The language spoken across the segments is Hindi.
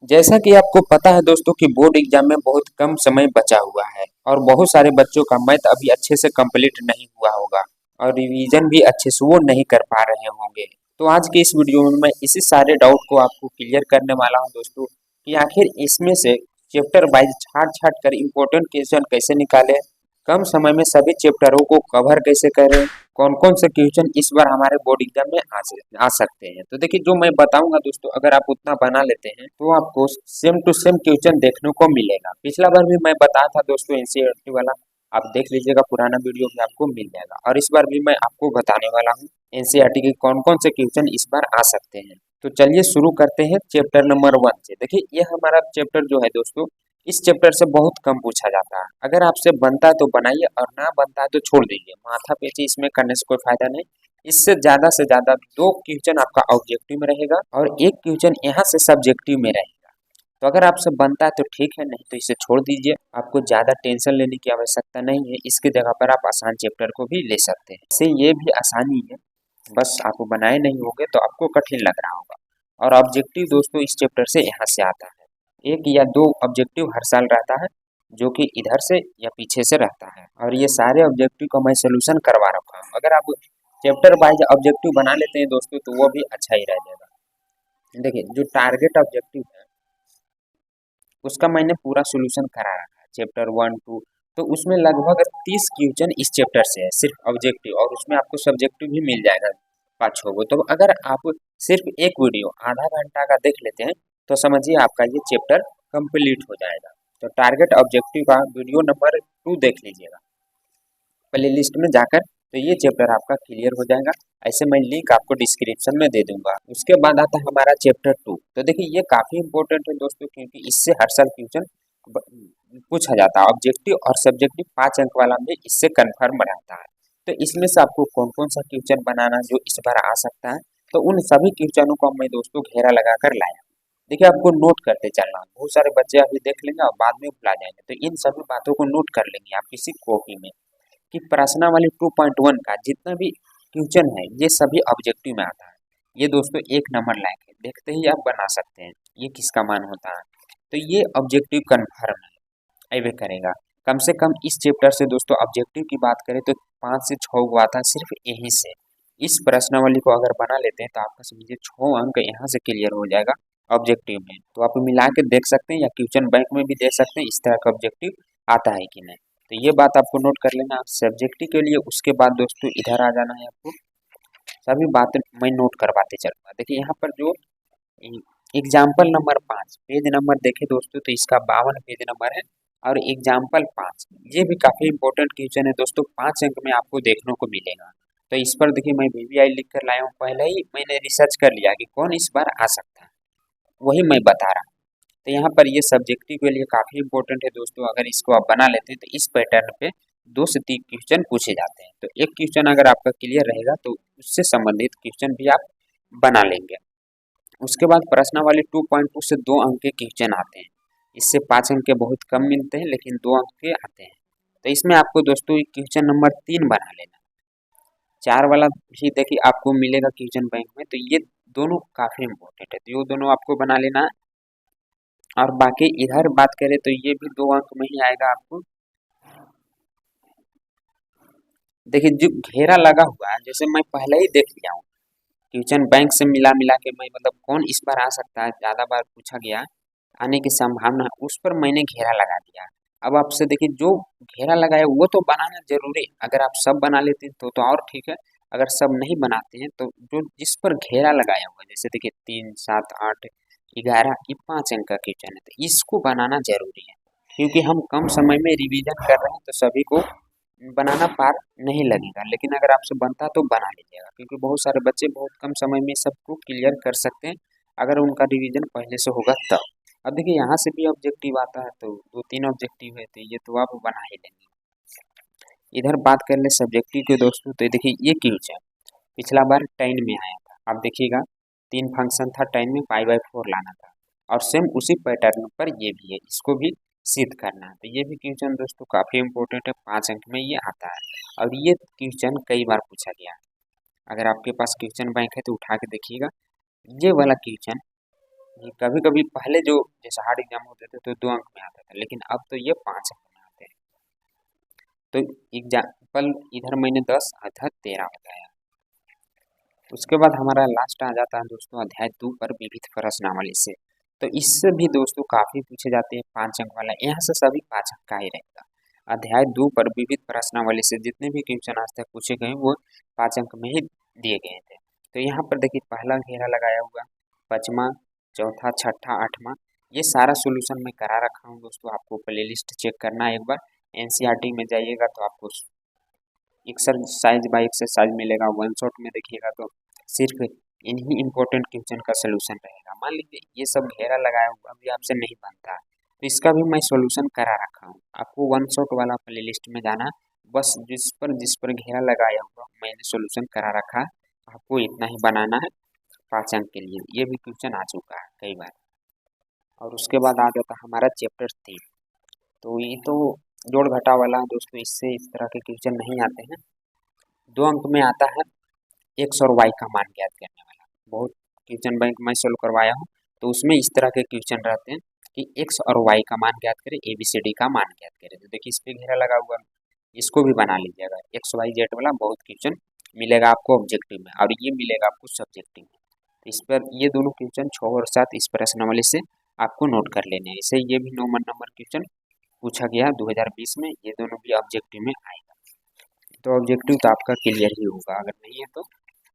जैसा कि आपको पता है दोस्तों कि बोर्ड एग्जाम में बहुत कम समय बचा हुआ है और बहुत सारे बच्चों का मैथ अभी अच्छे से कंप्लीट नहीं हुआ होगा और रिवीजन भी अच्छे से वो नहीं कर पा रहे होंगे। तो आज के इस वीडियो में मैं इसी सारे डाउट को आपको क्लियर करने वाला हूं दोस्तों कि आखिर इसमें से चैप्टर वाइज छाट छाट कर इम्पोर्टेंट क्वेश्चन कैसे निकाले, कम समय में सभी चैप्टरों को कवर कैसे करें, कौन कौन से क्वेश्चन इस बार हमारे बोर्ड एग्जाम में आ सकते हैं। तो देखिए जो मैं बताऊंगा दोस्तों, अगर आप उतना बना लेते हैं तो आपको सेम टू सेम क्वेश्चन देखने को मिलेगा। पिछला बार भी मैं बताया था दोस्तों एनसीईआरटी वाला, आप देख लीजिएगा, पुराना वीडियो भी आपको मिल जाएगा। और इस बार भी मैं आपको बताने वाला हूँ एनसीईआरटी के कौन कौन से क्वेश्चन इस बार आ सकते हैं। तो चलिए शुरू करते हैं चैप्टर नंबर 1 से। देखिए ये हमारा चैप्टर जो है दोस्तों, इस चैप्टर से बहुत कम पूछा जाता है। अगर आपसे बनता है तो बनाइए और ना बनता है तो छोड़ दीजिए, माथा पेची इसमें करने से कोई फायदा नहीं। इससे ज्यादा से ज्यादा दो क्वेश्चन आपका ऑब्जेक्टिव में रहेगा और एक क्वेश्चन यहाँ से सब्जेक्टिव में रहेगा। तो अगर आपसे बनता है तो ठीक है, नहीं तो इसे छोड़ दीजिए। आपको ज्यादा टेंशन लेने की आवश्यकता नहीं है, इसकी जगह पर आप आसान चैप्टर को भी ले सकते हैं। इससे ये भी आसानी है, बस आप बनाए नहीं होंगे तो आपको कठिन लग रहा होगा। और ऑब्जेक्टिव दोस्तों इस चैप्टर से यहाँ से आता है, एक या दो ऑब्जेक्टिव हर साल रहता है, जो कि इधर से या पीछे से रहता है। और ये सारे ऑब्जेक्टिव का मैं सोल्यूशन करवा रखा हूँ। अगर आप चैप्टर वाइज ऑब्जेक्टिव बना लेते हैं दोस्तों तो वो भी अच्छा ही रह जाएगा। देखिए जो टारगेट ऑब्जेक्टिव है उसका मैंने पूरा सोल्यूशन करा रखा है, चैप्टर 1 2। तो उसमें लगभग 30 क्वेश्चन इस चैप्टर से है सिर्फ ऑब्जेक्टिव, और उसमें आपको सब्जेक्टिव भी मिल जाएगा 5-6 गो। तो अगर आप सिर्फ एक वीडियो आधा घंटा का देख लेते हैं तो समझिए आपका ये चैप्टर कंप्लीट हो जाएगा। तो टारगेट ऑब्जेक्टिव का वीडियो नंबर 2 देख लीजिएगा प्ले लिस्ट में जाकर, तो ये चैप्टर आपका क्लियर हो जाएगा। ऐसे मैं लिंक आपको डिस्क्रिप्शन में दे दूंगा। उसके बाद आता है हमारा चैप्टर 2। तो देखिए ये काफी इंपॉर्टेंट है दोस्तों, क्योंकि इससे हर साल क्वेश्चन पूछा जाता है। ऑब्जेक्टिव और सब्जेक्टिव 5 अंक वाला भी इससे कन्फर्म रहता है। तो इसमें से आपको कौन कौन सा क्वेश्चन बनाना जो इस बार आ सकता है, तो उन सभी क्वेश्चनों को मैं दोस्तों घेरा लगाकर लाया। देखिए आपको नोट करते चलना, बहुत सारे बच्चे अभी देख लेंगे और बाद में भुला जाएंगे, तो इन सभी बातों को नोट कर लेंगे आप किसी कॉपी में कि प्रश्नावली 2.1 का जितना भी क्वेश्चन है ये सभी ऑब्जेक्टिव में आता है। ये दोस्तों 1 नंबर लायक है, देखते ही आप बना सकते हैं ये किसका मान होता है। तो ये ऑब्जेक्टिव कन्फर्म है, अवे करेगा। कम से कम इस चैप्टर से दोस्तों ऑब्जेक्टिव की बात करें तो 5 से 6 गो आता है सिर्फ यहीं से। इस प्रश्नावली को अगर बना लेते हैं तो आपका समझिए 6 अंक यहाँ से क्लियर हो जाएगा ऑब्जेक्टिव में। तो आप मिला के देख सकते हैं या क्वेश्चन बैंक में भी देख सकते हैं इस तरह का ऑब्जेक्टिव आता है कि नहीं। तो ये बात आपको नोट कर लेना सब्जेक्टिव के लिए। उसके बाद दोस्तों इधर आ जाना है आपको, सभी बातें मैं नोट करवाते चलूंगा। देखिए यहाँ पर जो एग्जाम्पल नंबर 5 पेज नंबर देखे दोस्तों तो इसका 52 पेज नंबर है। और एग्जाम्पल 5 ये भी काफी इंपॉर्टेंट क्वेश्चन है दोस्तों, 5 अंक में आपको देखने को मिलेगा। तो इस पर देखिए मैं वीवीआई लिख कर लाया हूँ, पहले ही मैंने रिसर्च कर लिया कि कौन इस बार आ सकता है, वही मैं बता रहा हूँ। तो यहाँ पर ये सब्जेक्टिव के लिए काफी इंपॉर्टेंट है दोस्तों। अगर इसको आप बना लेते हैं तो इस पैटर्न पे 2 से 3 क्वेश्चन पूछे जाते हैं। तो एक क्वेश्चन अगर आपका क्लियर रहेगा तो उससे संबंधित क्वेश्चन भी आप बना लेंगे। उसके बाद प्रश्नावली 2.2 से 2 अंक के क्वेश्चन आते हैं। इससे 5 अंक के बहुत कम मिलते हैं लेकिन 2 अंक के आते हैं। तो इसमें आपको दोस्तों क्वेश्चन नंबर 3 बना लेना। 4 वाला भी देखिए आपको मिलेगा क्वेश्चन बैंक में, तो ये दोनों काफी इंपॉर्टेंट है, तो ये दोनों आपको बना लेना है। और बाकी इधर बात करें तो ये भी 2 अंक में ही आएगा आपको। देखिए जो घेरा लगा हुआ है, जैसे मैं पहले ही देख लिया हूँ क्वेश्चन बैंक से मिला मिला के, मैं मतलब कौन इस बार आ सकता है, ज्यादा बार पूछा गया आने की संभावना है, उस पर मैंने घेरा लगा दिया। अब आपसे देखिए जो घेरा लगाया वो तो बनाना जरूरी है। अगर आप सब बना लेते हैं तो और ठीक है, अगर सब नहीं बनाते हैं तो जो जिस पर घेरा लगाया हुआ है, जैसे देखिए 3 7 8 11 ये 5 अंक का क्वेश्चन है, तो इसको बनाना जरूरी है। क्योंकि हम कम समय में रिवीजन कर रहे हैं तो सभी को बनाना पार नहीं लगेगा, लेकिन अगर आपसे बनता तो बना लीजिएगा, क्योंकि बहुत सारे बच्चे बहुत कम समय में सबको क्लियर कर सकते हैं अगर उनका रिवीजन पहले से होगा तब। अब देखिए यहाँ से भी ऑब्जेक्टिव आता है, तो 2-3 ऑब्जेक्टिव है, तो ये तो आप बना ही लेंगे। इधर बात कर ले सब्जेक्टिव के दोस्तों, तो देखिए ये क्यूज है, पिछला बार 10 में आया था। आप देखिएगा 3 फंक्शन था 10 में, π/4 लाना था, और सेम उसी पैटर्न पर ये भी है, इसको भी सिद्ध करना है। तो ये भी क्वेश्चन दोस्तों काफी इंपॉर्टेंट है, 5 अंक में ये आता है और ये क्वेश्चन कई बार पूछा गया है। अगर आपके पास क्वेश्चन बैंक है तो उठा के देखिएगा, ये वाला क्वेश्चन ये कभी कभी पहले जो जैसे हार्ड एग्जाम होते थे तो 2 अंक में आता था, लेकिन अब तो ये 5 अंक में आते हैं। तो एग्जाम्पल इधर मैंने 10 अर्थात 13 बताया। उसके बाद हमारा लास्ट आ जाता है दोस्तों अध्याय 2 पर विविध प्रश्नावली से। तो इससे भी दोस्तों काफी पूछे जाते हैं 5 अंक वाला, यहाँ से सभी 5 अंक का ही रहेगा। अध्याय 2 पर विविध प्रश्नावली से जितने भी क्वेश्चन आज तक पूछे गए वो 5 अंक में ही दिए गए थे। तो यहाँ पर देखिए पहला घेरा लगाया हुआ, पांचवा, चौथा, छठा, आठवां, ये सारा सोल्यूशन मैं करा रखा हूँ दोस्तों। आपको प्ले लिस्ट चेक करना है एक बार, एनसीईआरटी में जाइएगा तो आपको एक्सरसाइज बाय एक्सरसाइज मिलेगा। वन शॉट में देखिएगा तो सिर्फ इन्हीं इंपॉर्टेंट क्वेश्चन का सोल्यूशन रहेगा। मान लीजिए ये सब घेरा लगाया हुआ भी आपसे नहीं बनता है तो इसका भी मैं सोल्यूशन करा रखा हूँ। आपको वन शॉट वाला प्ले लिस्ट में जाना, बस जिस पर घेरा लगाया हुआ मैंने सोल्यूशन करा रखा है, आपको इतना ही बनाना है 5 अंक के लिए। ये भी क्वेश्चन आ चुका है कई बार। और उसके बाद आ जाता है हमारा चैप्टर 3। तो ये तो जोड़ घटा वाला है दोस्तों, इससे इस तरह के क्वेश्चन नहीं आते हैं। 2 अंक में आता है एक्स और वाई का मान ज्ञात करने वाला। बहुत क्वेश्चन बैंक में सोल्व करवाया हूँ तो उसमें इस तरह के क्वेश्चन रहते हैं कि एक्स और वाई का मान ज्ञात करें, ABCD का मान ज्ञात करें। तो देखिए इस पे घेरा लगा हुआ, इसको भी बना लीजिएगा। XYZ वाला बहुत क्वेश्चन मिलेगा आपको ऑब्जेक्टिव में और ये मिलेगा आपको सब्जेक्टिव में। तो इस पर ये दोनों क्वेश्चन 6 और 7 इस प्रश्नावली से आपको नोट कर लेने हैं। इसे ये भी 9 नंबर क्वेश्चन पूछा गया 2020 में, ये दोनों भी ऑब्जेक्टिव में आएगा। तो ऑब्जेक्टिव तो आपका क्लियर ही होगा, अगर नहीं है तो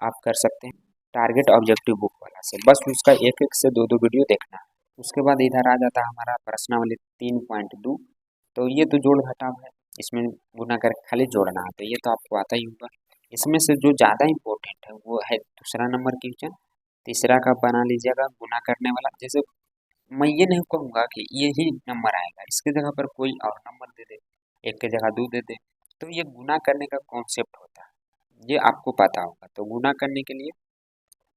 आप कर सकते हैं टारगेट ऑब्जेक्टिव बुक वाला से, बस उसका एक एक से 2 वीडियो देखना है। उसके बाद इधर आ जाता है हमारा प्रश्नावली 3.2। तो ये तो जोड़ घटाव है, इसमें गुना करके खाली जोड़ना है, तो ये तो आपको आता ही होगा। इसमें से जो ज़्यादा इम्पोर्टेंट है वो है दूसरा नंबर क्वेश्चन। तीसरा का बना लीजिएगा गुना करने वाला। जैसे मैं ये नहीं कहूँगा कि ये ही नंबर आएगा, इसके जगह पर कोई और नंबर दे दे, एक के जगह 2 दे दे। तो ये गुना करने का कॉन्सेप्ट होता है, ये आपको पता होगा। तो गुना करने के लिए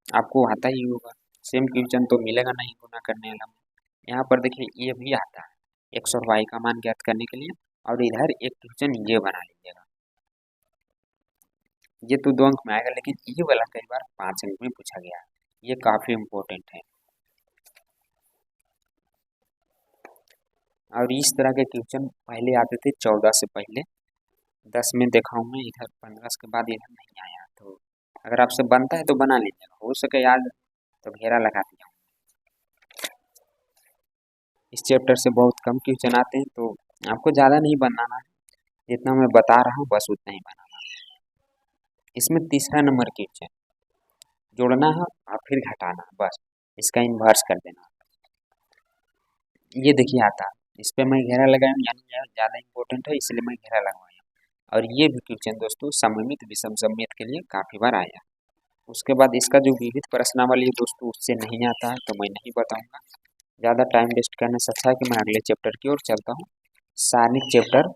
आपको आता ही होगा, सेम क्वेश्चन तो मिलेगा नहीं गुना करने वाला में। यहाँ पर देखिए ये भी आता है एक्स और वाई का मान ज्ञात करने के लिए, और इधर एक क्वेश्चन ये बना लीजिएगा। ये तो 2 अंक में आएगा, लेकिन ये वाला कई बार 5 अंक में पूछा गया है, ये काफी इम्पोर्टेंट है। और इस तरह के क्वेश्चन पहले आते थे 14 से पहले, 10 में देखा हूँ मैं, इधर 15 के बाद इधर नहीं आया। तो अगर आपसे बनता है तो बना लीजिएगा, हो सके याद तो घेरा लगा दिया। इस चैप्टर से बहुत कम क्वेश्चन आते हैं तो आपको ज़्यादा नहीं बनाना है, जितना मैं बता रहा हूँ बस उतना ही बनाना है। इसमें तीसरा नंबर क्वेश्चन जोड़ना है और फिर घटाना, बस इसका इन्वर्स कर देना। ये देखिए आता है, इस पर मैं घेरा लगाया हूँ, यानी ज़्यादा इंपॉर्टेंट है इसलिए मैं घेरा लगवाया। और ये भी क्वेश्चन दोस्तों सममित विषम सममित के लिए काफ़ी बार आया। उसके बाद इसका जो विविध प्रश्नावली है दोस्तों उससे नहीं आता है तो मैं नहीं बताऊंगा, ज़्यादा टाइम वेस्ट करने से अच्छा है कि मैं अगले चैप्टर की ओर चलता हूँ। सारणिक चैप्टर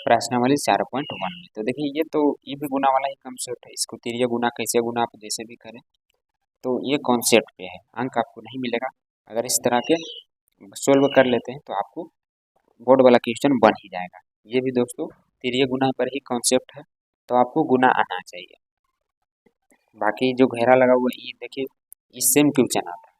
प्रश्नावली 4.1 में। तो देखिए ये भी गुना वाला ही कॉन्सेप्ट है, इसको तिर्य गुना कैसे गुना आप जैसे भी करें, तो ये कॉन्सेप्ट पे है, अंक आपको नहीं मिलेगा। अगर इस तरह के सोल्व कर लेते हैं तो आपको बोर्ड वाला क्वेश्चन बन ही जाएगा। ये भी दोस्तों तिर्य गुना पर ही कॉन्सेप्ट है, तो आपको गुना आना चाहिए। बाकी जो घेरा लगा हुआ ये देखिए, इस सेम क्वेश्चन आता है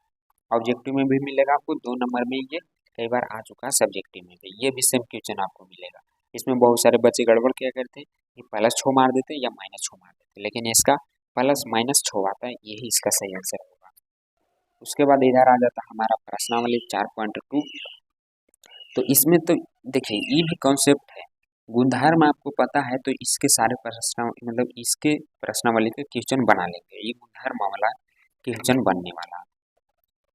ऑब्जेक्टिव में भी मिलेगा आपको, 2 नंबर में ये कई बार आ चुका है सब्जेक्टिव में भी, ये भी सेम क्वेश्चन आपको मिलेगा। इसमें बहुत सारे बच्चे गड़बड़ क्या करते हैं कि प्लस 6 मार देते हैं या माइनस 6 मार देते हैं, लेकिन इसका प्लस माइनस 6 आता है, यही इसका सही आंसर होगा। उसके बाद इधर आ जाता है हमारा प्रश्नावली 4.2। तो इसमें तो देखिए ये भी कॉन्सेप्ट है, गुणधर्म आपको पता है तो इसके सारे प्रश्न मतलब इसके प्रश्नावली के क्वेश्चन बना लेंगे, ये गुणधर्म वाला क्वेश्चन बनने वाला।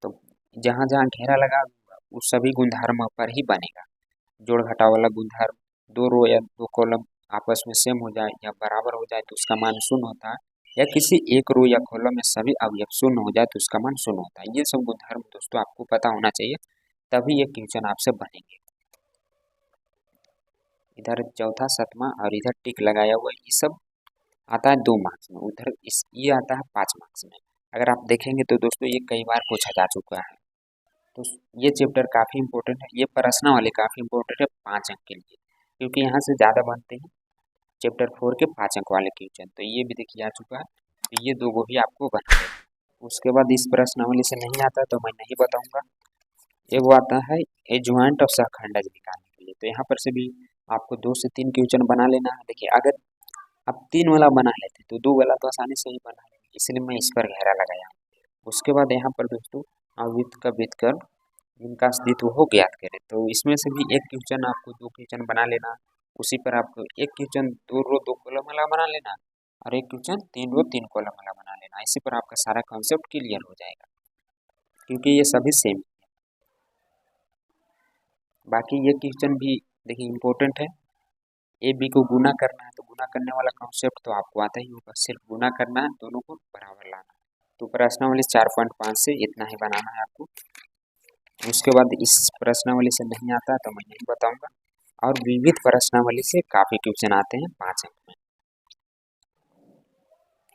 तो जहाँ जहाँ घेरा लगा हुआ उस सभी गुणधर्म पर ही बनेगा। जोड़ घटाव वाला गुणधर्म 2 रो या 2 कॉलम आपस में सेम हो जाए या बराबर हो जाए तो उसका मान शून्य होता है, या किसी एक रो या कॉलम में सभी अवयव शून्य हो जाए तो उसका मान शून्य होता है। ये सब गुणधर्म दोस्तों आपको पता होना चाहिए, तभी ये क्वेश्चन आपसे बनेंगे। इधर चौथा सातवां और इधर टिक लगाया हुआ, ये सब आता है 2 मार्क्स में, उधर ये आता है 5 मार्क्स में। अगर आप देखेंगे तो दोस्तों ये कई बार पूछा जा चुका है। तो ये चैप्टर काफ़ी इंपॉर्टेंट है, ये प्रश्नावली काफ़ी इंपॉर्टेंट है 5 अंक के लिए, क्योंकि यहाँ से ज़्यादा बनते हैं चैप्टर 4 के 5 अंक वाले क्वेश्चन। तो ये भी देखिए आ चुका है, तो ये 2 भी आपको बना देना। उसके बाद इस प्रश्नावली से नहीं आता तो मैं नहीं बताऊंगा। एक वो आता है एडजॉइंट और सहखंडज निकालने के लिए, तो यहाँ पर से भी आपको 2 से 3 क्वेश्चन बना लेना है। देखिए अगर आप 3 वाला बना लेते तो 2 वाला तो आसानी से ही बना लेंगे, इसलिए मैं इस पर घेरा लगाया। उसके बाद यहाँ पर दोस्तों अवृत्त का व्युत्क्रम इनका अस्तित्व हो ज्ञात करें, तो इसमें से भी एक क्वेश्चन आपको 2 क्वेश्चन बना लेना। उसी पर आपको एक क्वेश्चन 2 रो 2 कॉलम वाला बना लेना और एक क्वेश्चन 3 रो 3 कॉलम वाला बना लेना। इसी पर आपका सारा कॉन्सेप्ट क्लियर हो जाएगा, क्योंकि ये सभी सेम है। बाकी ये क्वेश्चन भी देखिए इम्पोर्टेंट है। ए बी को गुना करना है, तो गुना करने वाला कॉन्सेप्ट तो आपको आता ही होगा, सिर्फ गुना करना है, दोनों को बराबर लाना है। तो प्रश्नावली 4.5 से इतना ही बनाना है आपको। उसके बाद इस प्रश्नावली से नहीं आता तो मैं नहीं बताऊंगा। और विविध प्रश्नावली से काफी क्वेश्चन आते हैं 5 अंक में,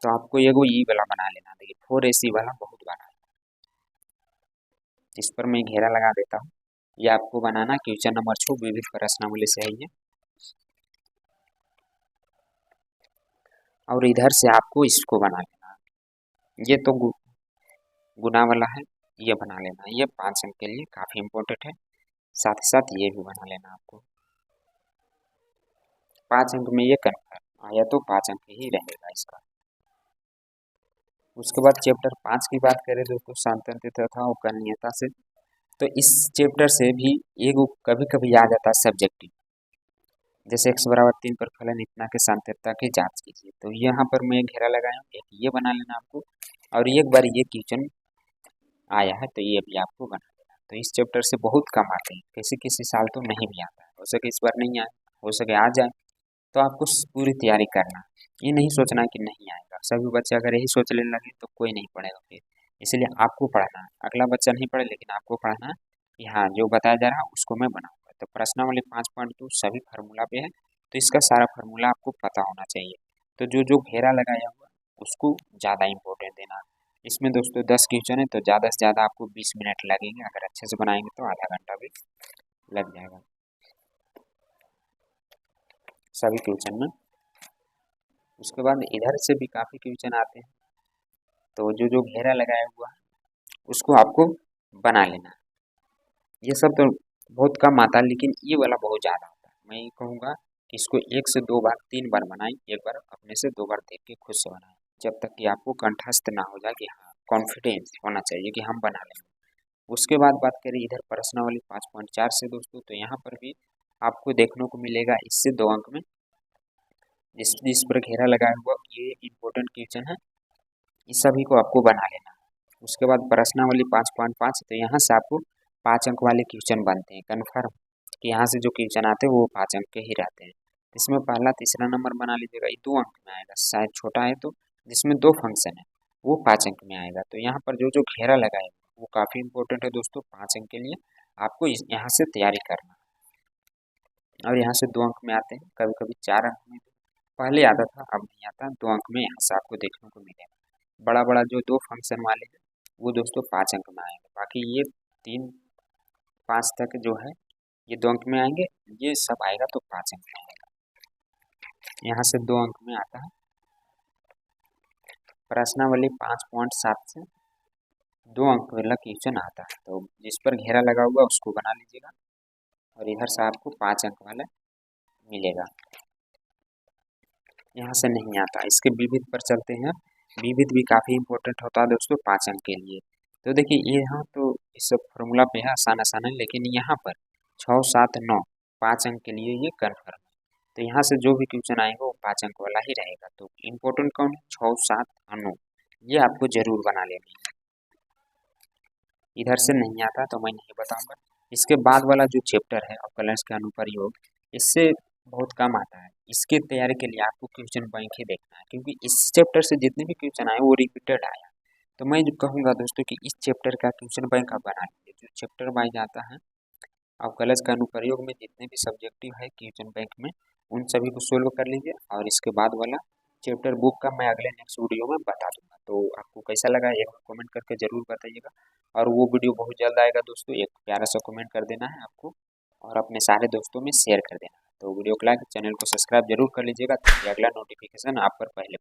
तो आपको ये ई वाला बना लेना। देखिए 4AC वाला बहुत बड़ा है, इस पर मैं घेरा लगा देता हूँ। ये आपको बनाना क्वेश्चन नंबर 6 विविध प्रश्नावली से है ये। और इधर से आपको इसको बना लेना, ये तो गुना वाला है, ये बना लेना। ये 5 अंक के लिए काफी इम्पोर्टेंट है। साथ ही साथ ये भी बना लेना आपको। 5 अंक में ये कन्फर्म आया तो 5 अंक ही रहेगा इसका। उसके बाद चैप्टर 5 की बात करें दोस्तों, सांतंत्र तथा अवकलनीयता से, तो इस चैप्टर से भी एक कभी कभी आ जाता है सब्जेक्टिव, जैसे x बराबर 3 पर फलन इतना के सांतंत्रता की जांच कीजिए। तो यहाँ पर मैं घेरा लगाया हूँ, एक ये बना लेना आपको। और एक बार ये क्वेश्चन आया है तो ये भी आपको बना लेना। तो इस चैप्टर से बहुत कम आते हैं, किसी किसी साल तो नहीं भी आता है, हो सके इस बार नहीं आए, हो सके आ जाए। तो आपको पूरी तैयारी करना, ये नहीं सोचना कि नहीं आएगा। सभी बच्चे अगर यही सोच लेने लगे तो कोई नहीं पढ़ेगा फिर, इसलिए आपको पढ़ना है। अगला बच्चा नहीं पढ़े लेकिन आपको पढ़ना है कि हाँ जो बताया जा रहा है उसको मैं बनाऊंगा। तो प्रश्नावली 5.2 सभी फार्मूला पे है, तो इसका सारा फार्मूला आपको पता होना चाहिए। तो जो जो घेरा लगाया हुआ उसको ज़्यादा इम्पोर्टेंट देना। इसमें दोस्तों 10 क्वेश्चन है, तो ज़्यादा से ज़्यादा आपको 20 मिनट लगेंगे, अगर अच्छे से बनाएंगे तो आधा घंटा भी लग जाएगा सभी क्वेश्चन में। उसके बाद इधर से भी काफ़ी क्वेश्चन आते हैं, तो जो जो घेरा लगाया हुआ है उसको आपको बना लेना। ये सब तो बहुत कम आता है, लेकिन ये वाला बहुत ज़्यादा आता है। मैं ये कहूँगा कि इसको 1 से 2 बार 3 बार बनाएं, एक बार अपने से 2 बार देख के खुद से बनाएं, जब तक कि आपको कंठस्थ ना हो जाए कि हाँ कॉन्फिडेंस होना चाहिए कि हम बना लेंगे। उसके बाद बात करें इधर प्रश्नावली 5.4 से दोस्तों, तो यहाँ पर भी आपको देखने को मिलेगा इससे 2 अंक में, जिस पर घेरा लगाया हुआ ये इम्पोर्टेंट क्वेश्चन है, इस सभी को आपको बना लेना। उसके बाद प्रश्नावली 5.5, तो यहाँ से आपको 5 अंक वाले क्वेश्चन बनते हैं कन्फर्म, कि यहाँ से जो क्वेश्चन आते हैं वो 5 अंक के ही रहते हैं। इसमें पहला तीसरा नंबर बना लीजिएगा, ये 2 अंक में आएगा, शायद छोटा है तो जिसमें 2 फंक्शन है वो 5 अंक में आएगा। तो यहाँ पर जो जो घेरा लगाए वो काफ़ी इंपॉर्टेंट है दोस्तों 5 अंक के लिए, आपको यहाँ से तैयारी करना। और यहाँ से 2 अंक में आते हैं, कभी कभी 4 अंक में, पहले आता था अब नहीं आता, 2 अंक में यहाँ से आपको देखने को मिलेगा। बड़ा बड़ा जो 2 फंक्शन वाले हैं वो दोस्तों 5 अंक में आएंगे, बाकी ये 3 5 तक जो है ये 2 अंक में आएंगे, ये सब आएगा तो 5 अंक में आएगा। यहाँ से 2 अंक में आता है। प्रश्नावली 5.7 से 2 अंक वाला क्वेश्चन आता है, तो जिस पर घेरा लगा हुआ उसको बना लीजिएगा और इधर से आपको 5 अंक वाला मिलेगा। यहाँ से नहीं आता। इसके विविध पर चलते हैं, विविध भी काफ़ी इंपॉर्टेंट होता है दोस्तों 5 अंक के लिए। तो देखिए ये यहाँ तो इस फॉर्मूला पे है, आसान आसान है, लेकिन यहाँ पर 6, 7, 9 5 अंक के लिए ये कन्फर्म है। तो यहाँ से जो भी क्वेश्चन आएगा वो 5 अंक वाला ही रहेगा। तो इम्पोर्टेंट कौन है, 6, 7 और 9, ये आपको जरूर बना लेनी है। इधर से नहीं आता तो मैं नहीं बताऊंगा। इसके बाद वाला जो चैप्टर है अवकलज के अनुप्रयोग, इससे बहुत कम आता है। इसके तैयारी के लिए आपको क्वेश्चन बैंक ही देखना है, क्योंकि इस चैप्टर से जितने भी क्वेश्चन आए वो रिपीटेड आया। तो मैं जो कहूँगा दोस्तों कि इस चैप्टर का क्वेश्चन बैंक आप बना लीजिए, जो चैप्टर वाइज आता है अवकलज का अनुप्रयोग में जितने भी सब्जेक्टिव है क्वेश्चन बैंक में, उन सभी को सोल्व कर लीजिए। और इसके बाद वाला चैप्टर बुक का मैं अगले नेक्स्ट वीडियो में बता दूंगा। तो आपको कैसा लगा एक कमेंट करके ज़रूर बताइएगा। और वो वीडियो बहुत जल्द आएगा दोस्तों, एक प्यारा सा कमेंट कर देना है आपको और अपने सारे दोस्तों में शेयर कर देना है। तो वीडियो को लाइक, चैनल को सब्सक्राइब जरूर कर लीजिएगा ताकि अगला नोटिफिकेशन आप पर पहले